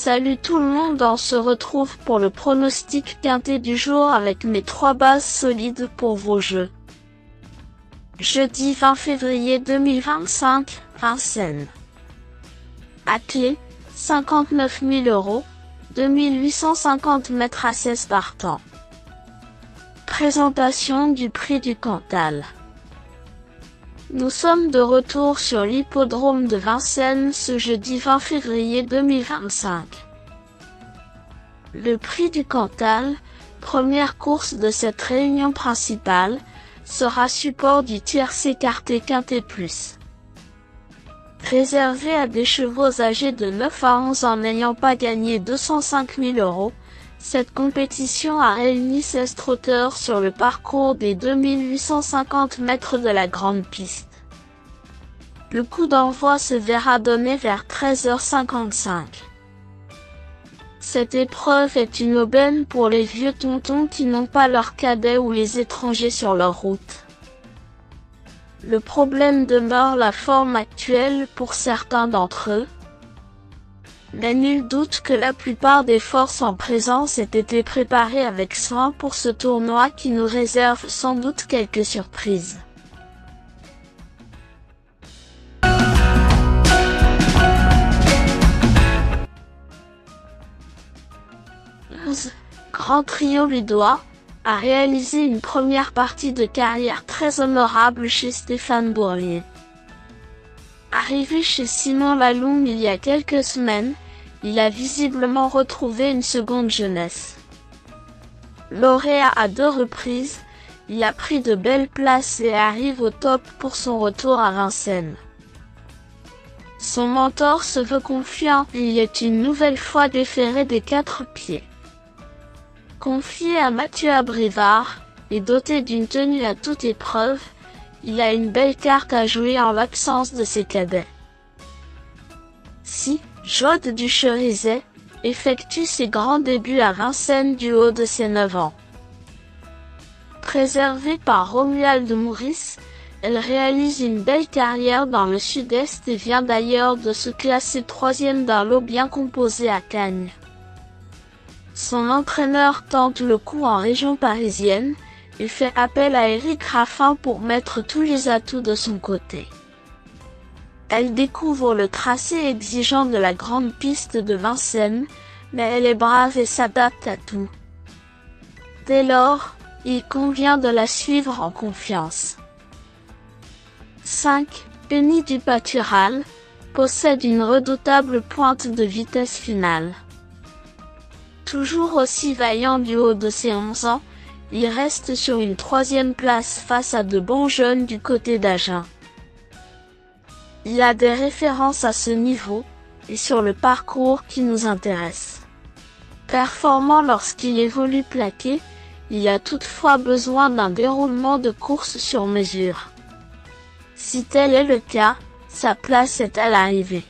Salut tout le monde, on se retrouve pour le pronostic quintet du jour avec mes 3 bases solides pour vos jeux. Jeudi 20 février 2025, Vincennes. Attelé, 59 000 €, 2850 mètres à 16 partants. Présentation du prix du Cantal. Nous sommes de retour sur l'hippodrome de Vincennes ce jeudi 20 février 2025. Le prix du Cantal, première course de cette réunion principale, sera support du tiercé écarté quintet plus. Réservé à des chevaux âgés de 9 à 11 ans n'ayant pas gagné 205 000 €, cette compétition a réuni 16 trotteurs sur le parcours des 2850 mètres de la grande piste. Le coup d'envoi se verra donné vers 13h55. Cette épreuve est une aubaine pour les vieux tontons qui n'ont pas leurs cadets ou les étrangers sur leur route. Le problème demeure la forme actuelle pour certains d'entre eux, mais nul doute que la plupart des forces en présence aient été préparées avec soin pour ce tournoi qui nous réserve sans doute quelques surprises. Grand Trio Ludois a réalisé une première partie de carrière très honorable chez Stéphane Bourlier. Arrivé chez Simon Lalonde il y a quelques semaines, il a visiblement retrouvé une seconde jeunesse. Lauréat à 2 reprises, il a pris de belles places et arrive au top pour son retour à Vincennes. Son mentor se veut confiant et il est une nouvelle fois déféré des 4 pieds. Confié à Mathieu Abrivard, et doté d'une tenue à toute épreuve, il a une belle carte à jouer en l'absence de ses cadets. Si Jode du Cherizet effectue ses grands débuts à Vincennes du haut de ses 9 ans. Préservée par Romuald Maurice, elle réalise une belle carrière dans le sud-est et vient d'ailleurs de se classer 3e d'un lot bien composé à Cagnes. Son entraîneur tente le coup en région parisienne et fait appel à Éric Raffin pour mettre tous les atouts de son côté. Elle découvre le tracé exigeant de la grande piste de Vincennes, mais elle est brave et s'adapte à tout. Dès lors, il convient de la suivre en confiance. 5. Penny du Pâtural possède une redoutable pointe de vitesse finale. Toujours aussi vaillant du haut de ses 11 ans, il reste sur une 3e place face à de bons jeunes du côté d'Agen. Il a des références à ce niveau, et sur le parcours qui nous intéresse. Performant lorsqu'il évolue plaqué, il a toutefois besoin d'un déroulement de course sur mesure. Si tel est le cas, sa place est à l'arrivée.